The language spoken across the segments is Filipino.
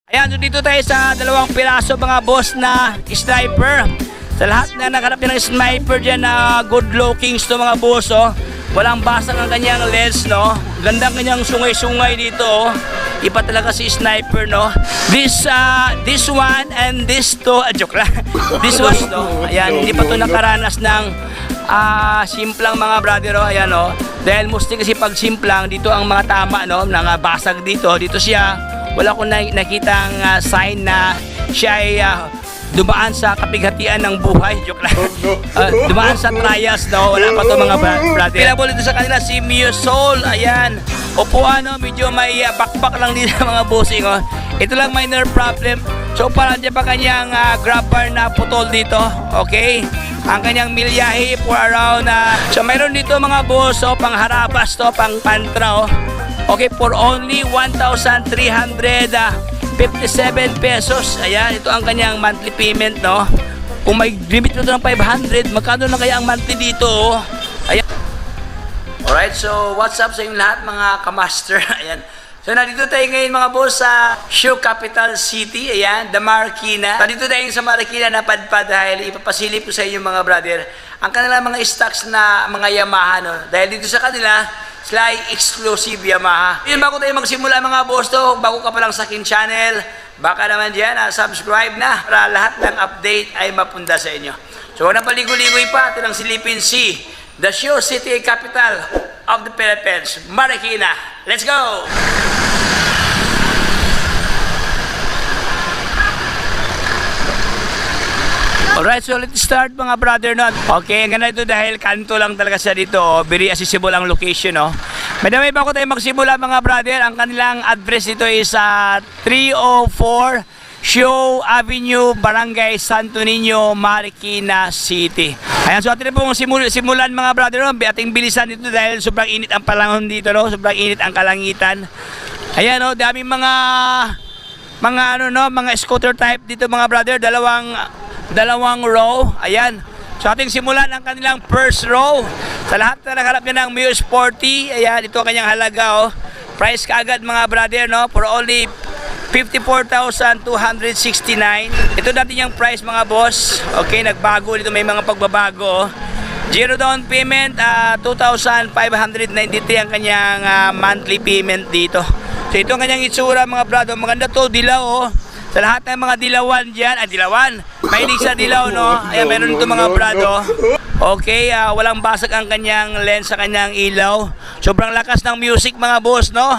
Ayan, so dito tayo sa dalawang piraso mga boss na sniper. Sa lahat na naghanap niya ng sniper dyan na good lookings to mga boss, oh. Walang basag ang kanyang lens, no? Gandang kanyang sungay-sungay dito, oh. Iba talaga si sniper, no? This one and this two, joke lang. This was, no? Ayan, hindi pa to nakaranas ng simplang mga brother, oh. Ayan, oh. Dahil mostly kasi pag simplang, dito ang mga tama, no? Nang basag dito. Dito siya, wala akong nakitang sign na siya ay dumaan sa kapighatian ng buhay. Joke lang. Dumaan sa trials, no? Wala pa to mga brother. Pinabol dito sa kanila si Mio Soul. Ayan. Upuan, no? Medyo may bakbak lang dito mga bossing, oh. Ito lang minor problem. So parang dyan pa kanyang grab bar na putol dito. Okay? Ang kanyang milyahe for around so mayroon dito mga boss, oh, pang harabas to, pang pantra, oh. Okay, for only 1,357 pesos. Ayan, ito ang kanyang monthly payment, no? Kung may limit nito ng 500, magkano na kaya ang monthly dito, oh? Ayan. Alright, so what's up sa inyong lahat mga kamaster? Ayan. So nandito tayo ngayon mga boss sa Shoe Capital City. Ayan, The Marikina. Nandito tayo sa Marikina na padpad dahil ipapasilip ko sa inyo mga brother ang kanilang mga stocks na mga Yamaha, no? Dahil dito sa kanila sila ay exclusive Yamaha. Yun, bago tayo magsimula mga boss to, bago ka pa lang sa akin channel, baka naman dyan, subscribe na para lahat ng update ay mapunda sa inyo. So, na paligoy-ligoy pa, ito lang silipin si The Shoe City Capital of the Philippines, Marikina. Let's go! Alright, so let's start mga brother, no? Okay, ang ganda ito dahil kanto lang talaga siya dito, oh. Very accessible ang location, no? Madami bago tayo magsimula mga brother, ang kanilang address dito is 304 Show Avenue, Barangay Santo Niño, Marikina City. Ayan, so atin pong simulan mga brother, no? Ating bilisan dito dahil sobrang init ang panahon dito, no? Sobrang init ang kalangitan. Ayan, no? Daming mga mga scooter type dito mga brother, dalawang row. Ayan. So ating simulan ang kanilang first row. Sa lahat na naghanap niya ng Mio Sporty, ayan, ito ang kanyang halaga, oh. Price kaagad mga brother, no? For only 54,269. Ito dati yung price mga boss. Okay, nagbago dito, may mga pagbabago, oh. Zero down payment, 2,593 ang kanyang monthly payment dito. So ito ang kanyang itsura mga brother. Maganda to, dilaw, oh. Sa lahat ng mga dilawan dyan, dilawan, mahilig sa dilaw, no? Ayan, meron ito mga brado. Okay, walang basag ang kanyang lens sa kanyang ilaw. Sobrang lakas ng music mga boss, no?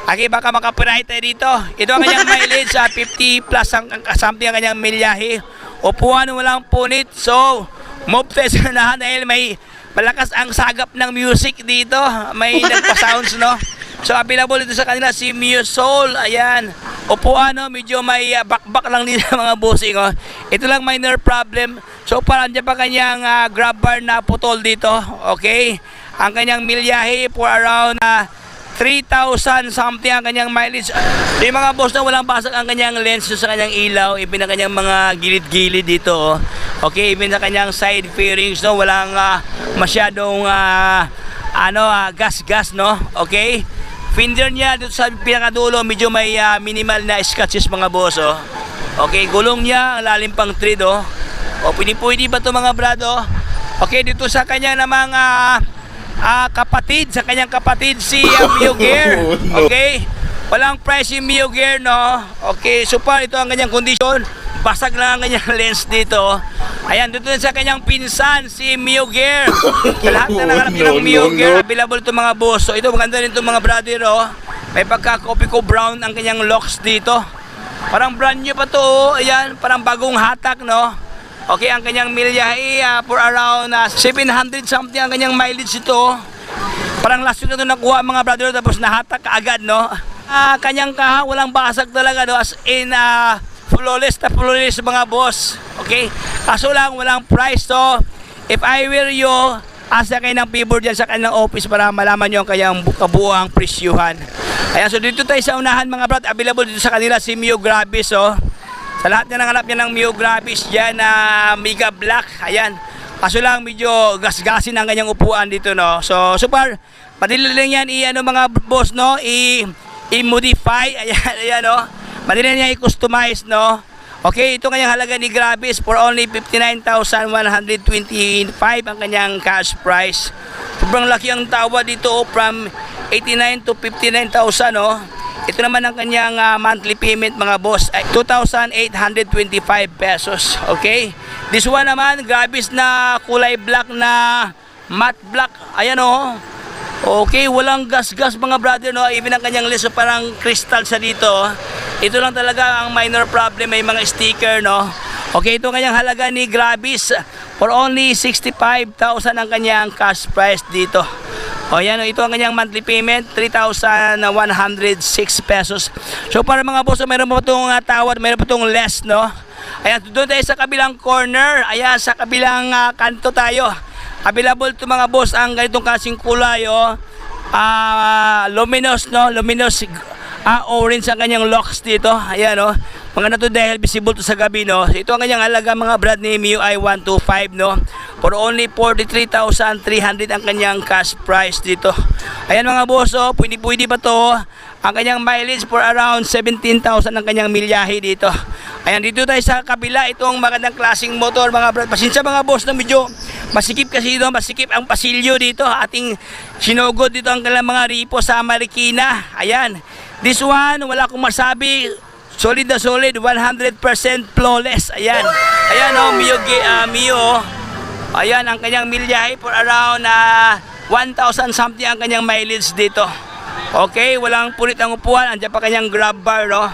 Okay, baka makapiright tayo dito. Ito ang kanyang mileage, 50 plus something ang kanyang milyahe. Upuan, walang punit. So, move tayo sa unahan dahil may malakas ang sagap ng music dito. May nagpa-sounds, no? So, available dito sa kanila si Mio Soul. Ayan. Upuan, no? Medyo may bakbak lang dito mga bossing, oh. Ito lang minor problem. So, parang dyan pa kanyang grab bar na putol dito. Okay? Ang kanyang milyahe for around 3,000 something ang kanyang mileage. Yung mga boss na walang basag ang kanyang lens sa kanyang ilaw. Even ang kanyang mga gilid-gilid dito, oh. Okay? Even sa kanyang side fairings, no? Walang masyadong gas-gas, no? Okay? Fender niya dito sa pinakadulo, medyo may minimal na scratches mga boss, oh. Okay, gulong niya, ang lalim pang thread, oh. O, pwede ba ito mga brado? Okay, dito sa kanyang namang kapatid, sa kanyang kapatid si Mio Gear. Okay, walang price yung Mio Gear, no? Okay, so far ito ang kanyang kondisyon. Basag lang ang kanyang lens dito. Ayan, dito sa kanyang pinsan, si Mio Gear. Sa lahat na naghanap niya ng Mio Gear, available ito mga boss. So ito, maganda rin ito mga brother, oh. May pagka-coffee ko brown ang kanyang locks dito. Parang brand new pa to, oh. Ayan, parang bagong hatak, no? Okay, ang kanyang milyahe for around 700 something ang kanyang mileage ito. Parang last week na ito nakuha mga brother, tapos nahatak kaagad, no? Kanyang kaha, walang basag talaga, no? As in, flawless na flawless mga boss. Okay? Kaso lang, walang price to. If I were you, asa kayo ng favor dyan sa kanilang office para malaman nyo ang kanyang kabuuang presyuhan. Ayan, so dito tayo sa unahan mga brad. Available dito sa kanila si Mio Gravis, oh. Sa lahat na nanganap niya ng Mio Gravis dyan na Mega Black. Ayan. Kaso lang, medyo gasgasin ang kanyang upuan dito, no? So far, padili lang yan mga boss, no? I-modify. Ayan, ayan, no? Madali niya i-customize, no? Okay, ito kanyang halaga ni Gravis for only 59,125 ang kanyang cash price. Sobrang laki ang tawa dito, from 89 to 59,000, no? Ito naman ang kanyang monthly payment, mga boss, ay 2,825 pesos. Okay? This one naman, Gravis na kulay black na matte black. Ayan, oh. Okay, walang gas-gas, mga brother, no? Even ang kanyang leso parang crystal sa dito. Ito lang talaga ang minor problem, may mga sticker, no? Okay, ito ang kanyang halaga ni Gravis for only 65,000 ang kanyang cash price dito. O yan, ito ang kanyang monthly payment, 3,106 pesos. So para mga boss, mayroon pa itong tawad, mayroon pa itong less, no? Ayan, doon tayo sa kabilang corner. Ayan, sa kabilang kanto tayo. Available to mga boss ang ganitong kasing kulay, oh. Luminous, no? Luminous orange ang kanyang locks dito. Ayan, oh. Mga na to dahil visible to sa gabi, no? Ito ang kanyang halaga, mga brand ni MIUI 125, no? For only 43,300 ang kanyang cash price dito. Ayan, mga boss, oh. Pwede pa to. Ang kanyang mileage for around 17,000 ang kanyang milyahe dito. Ayan, dito tayo sa kabila. Itong magandang klaseng motor, mga brad. Pasensya, mga boss, na medyo masikip kasi dito. Masikip ang pasilyo dito. Ating sinugod dito ang kanilang mga ripo sa Marikina. Ayan. This one, wala akong masabi. Solid na solid. 100% flawless. Ayan. Ayan, oh. Mio. Ayan, ang kanyang milyahe for around 1,000 something ang kanyang mileage dito. Okay, walang pulit ang upuan. Andiyan pa kanyang grab bar, no?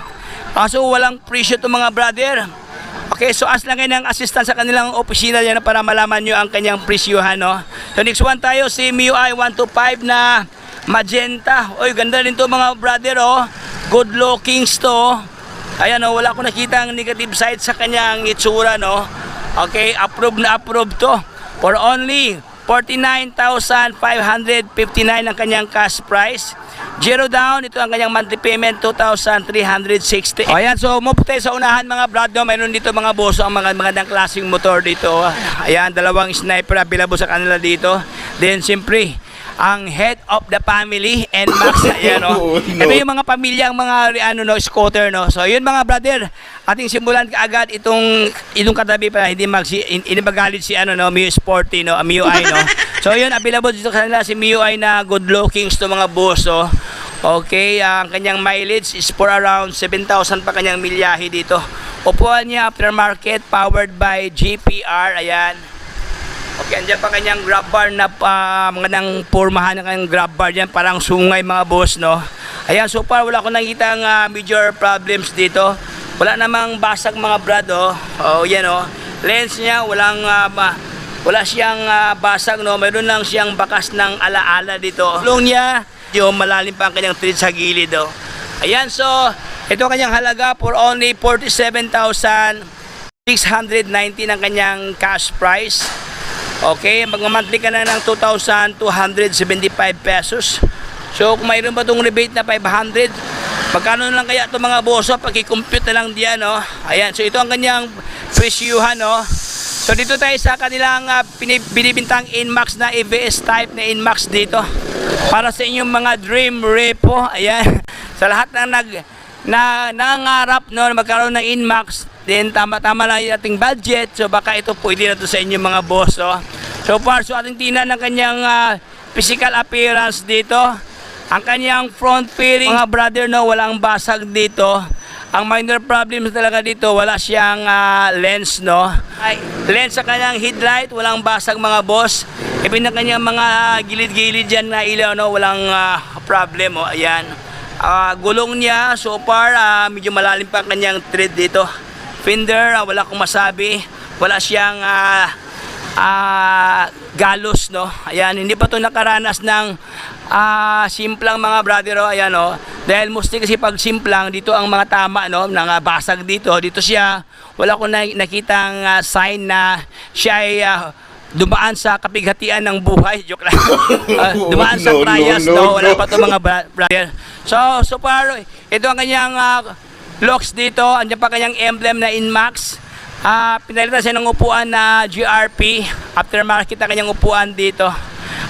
Kaso walang presyo to, mga brother. Okay, so ask lang kayo ng assistant sa kanilang opisina yan para malaman nyo ang kanyang presyuhan, no? So next one tayo, si MIUI 125 na magenta. Oy, ganda rin to, mga brother, oh. Good looking to. Ayan, oh, wala akong nakita ang negative side sa kanyang itsura, no? Okay, approved to. For only 49,559 ang kanyang cash price. Zero down, ito ang kanyang monthly payment, 2,360. O ayan, so move tayo sa unahan, mga brad, no? Mayroon dito, mga boso, ang mga magandang klaseng motor dito. Ayan, dalawang sniper available sa kanila dito. Then siyempre, ang head of the family, NMAX. Ayan, no? Ito yung mga pamilya, ang mga scooter, no? So yun, mga brother, ating simulan kaagad itong katabi pa, hindi magalit si Mio Sporty, no? MIUI, no? So yun, available dito kanila si MIUI na good looking to, mga boss, oh. Okay, ang kanyang mileage is for around 7,000 pa kanyang milyahe dito. Upuan niya aftermarket, powered by GPR. Ayan. Okay, andyan pa kanyang grab bar na mga nang pormahan ng kanyang grab bar dyan, parang sungay, mga boss, no? Ayan, so far wala ko nakita major problems dito. Wala namang basag, mga brad, oh. Oh, yan, oh. Lens niya, wala siyang basag, no? Mayroon lang siyang bakas ng alaala dito. Long niya, yung malalim pa ang kanyang tread sa gilid, oh. Ayan, so ito ang kanyang halaga for only 47,619 ang kanyang cash price. Okay, mag-monthly ka na ng 2,275 pesos. So kung mayroon ba itong rebate na 500, magkano lang kaya ito, mga boso? Pag-i-compute na lang diyan, no? Ayan, so ito ang kanyang presyuhan, no? So dito tayo sa kanilang binibintang Inmax na EVS type na Inmax dito. Para sa inyong mga dream repo. Ayan. Sa lahat ng nangangarap, no, magkaroon ng Inmax, then tama-tama lang yung ating budget. So baka ito pwede na to sa inyong mga boss, oh. So far, so ating tingnan ng kanyang physical appearance dito. Ang kanyang front fairing, mga brother, no, walang basag dito. Ang minor problem talaga dito, wala siyang lens, no? Lens sa kanyang headlight, walang basag, mga boss. Even na kanyang mga gilid-gilid dyan na ilaw, no? Walang problem, oh. Ayan. Gulong niya, so far, medyo malalim pa kanyang tread dito. Fender, wala akong masabi. Wala siyang galos, no? Ayan, hindi pa ito nakaranas ng simplang, mga brother, oh. Ayan, oh. Dahil mostly kasi pag simplang, dito ang mga tama, no, ng basag dito. Dito siya, wala ko nakitang sign na siya ay dumaan sa kapighatian ng buhay. Joke lang. Dumaan sa trials, no. Wala pa ito, mga brother. So far, ito ang kanyang locks dito. Andiyan pa kanyang emblem na Inmax. Pinalitan siya ng upuan na GRP. Aftermarket ang kanyang upuan dito.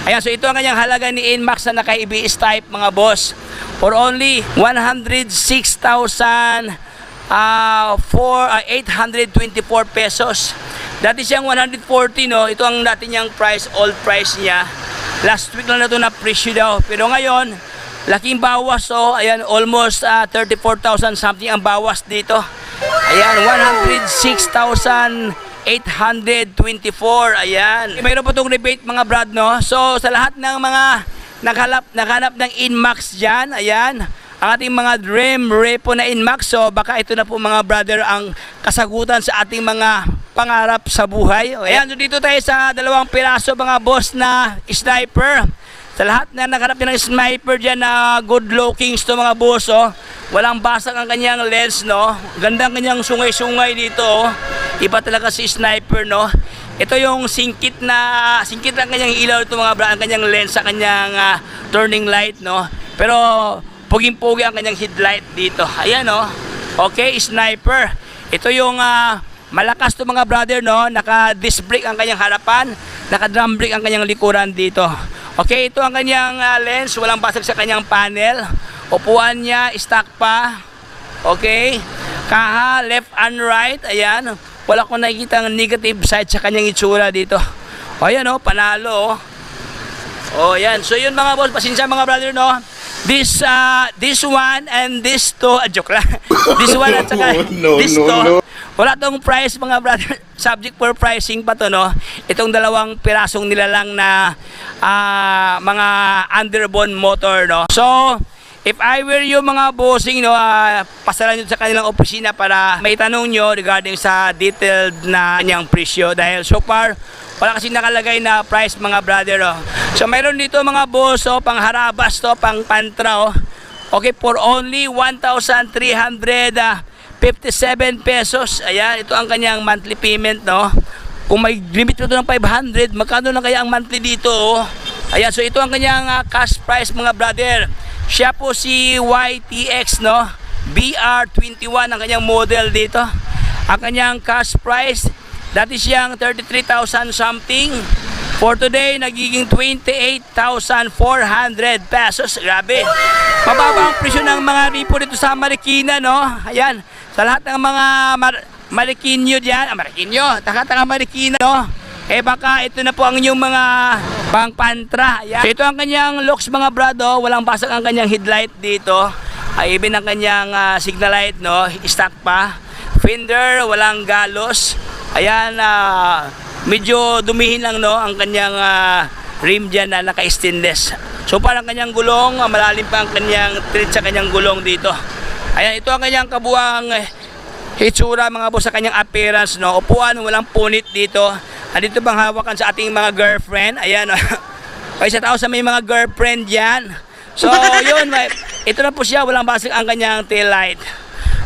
Ayan, so ito ang kanyang halaga ni Inmax na naka-EBS type, mga boss. For only 106,000 824 pesos. Dati siyang 140, no? Ito ang dati niyang price, old price niya. Last week lang na ito na presyo daw. Pero ngayon, laking bawas, oh. Ayan, almost 34,000 something ang bawas dito. Ayan, 106,824. Ayan. Mayroon pa itong rebate mga brad, no? So, sa lahat ng mga naghanap ng Inmax dyan, ayan, ang ating mga dream repo na Inmax. So, baka ito na po mga brother ang kasagutan sa ating mga pangarap sa buhay. Ayan, so dito tayo sa 2 piraso mga boss na sniper. Sa lahat na naghanap din ng sniper dyan na good looking to mga boss, oh. Walang basag ang kanyang lens, no? Gandang kanyang sungay-sungay dito, oh. Iba talaga si sniper, no? Ito yung singkit ang kanyang ilaw ito mga brad, ang kanyang lens sa kanyang turning light, no? Pero puging-pugi ang kanyang headlight dito. Ayan, no? Okay, sniper. Ito yung malakas to mga brother, no? Naka-disc brake ang kanyang harapan, naka-drum brake ang kanyang likuran dito. Okay, ito ang kanyang lens, walang basag sa kanyang panel. Upuan niya, stock pa. Okay, kaha, left and right, ayan. Wala akong nakikita ng negative side sa kanyang itsura dito. O, ayan, oh, panalo, oh. O, ayan. So, yun mga boss, pasensya mga brother, no? This one and this two, joke lang. This one at saka this two. Wala tong price mga brother. Subject for pricing pa to, no? Itong 2 pirasong nilalang na mga underbone motor, no? So, if I were you mga bossing, no, pasalan nyo sa kanilang opisina para may tanong nyo regarding sa detailed na niyang presyo. Dahil so far, wala kasi nakalagay na price mga brother, oh. So mayroon dito mga boss, oh, pang harabas to, pang pantra, oh. Okay, for only 1,357 pesos. Ayan, ito ang kanyang monthly payment, no. Kung may limit ito ng 500, magkano na kaya ang monthly dito, oh. Ayan, so ito ang kanyang cash price mga brother. Siya po si YTX, no. BR21 ang kanyang model dito. Ang kanyang cash price, dati siyang 33,000 something. For today, nagiging 28,400 pesos. Grabe. Mababa ang presyo ng mga repo dito sa Marikina, no? Ayan. Sa lahat ng mga Marikinyo dyan. Marikinyo. Taka-taka Marikina, no? Eh baka ito na po ang inyong mga pang-pantra. Ayan. So, ito ang kanyang looks mga brado. Walang basag ang kanyang headlight dito. Even ang kanyang signal light, no? Stock pa. Fender, walang galos. Ayan, medyo dumihin lang, no, ang kanyang rim dyan na naka-stainless. So parang kanyang gulong, malalim pa ang kanyang tread sa kanyang gulong dito. Ayan, ito ang kanyang kabuang hitsura mga boss sa kanyang appearance, no. Upuan, walang punit dito. Andito bang hawakan sa ating mga girlfriend? Ayan, no. Ay sa tao sa may mga girlfriend dyan. So yun, ito na po siya, walang basag ang kanyang tail light.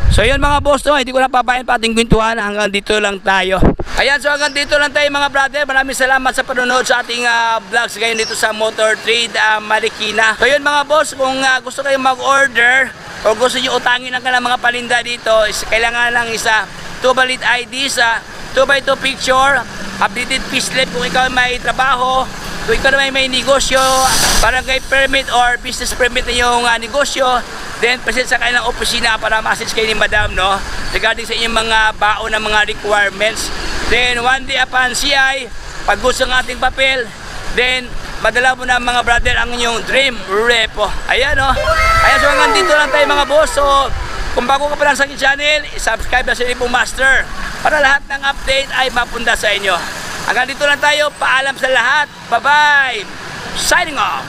So yun mga boss, no, hindi ko na pabayan pa ating kwentuhan, hanggang dito lang tayo. Ayan, so hanggang dito lang tayo mga brother. Maraming salamat sa panonood sa ating vlogs ngayon dito sa Motor Trade Marikina. So yun mga boss, kung gusto kayong mag-order o gusto nyo utangin ang kanilang mga palinda dito, kailangan lang isa 2 valid ID, sa 2x2 picture, updated payslip kung ikaw may trabaho, kung ikaw may negosyo, barangay permit or business permit na yung negosyo. Then present sa kanilang opisina para ma-assist kayo ni madam, no, regarding sa inyong mga baon ng mga requirements. Then one day upon CI, pag gusto ng ating papel, then madala mo na mga brother ang inyong dream repo. Ayan, no. Ayan, so hanggang dito lang tayo mga boss. So kung bago ka pa lang sa aking channel, subscribe na sa Repo Master para lahat ng update ay mapunta sa inyo. Hanggang dito lang tayo, paalam sa lahat. Bye bye, signing off.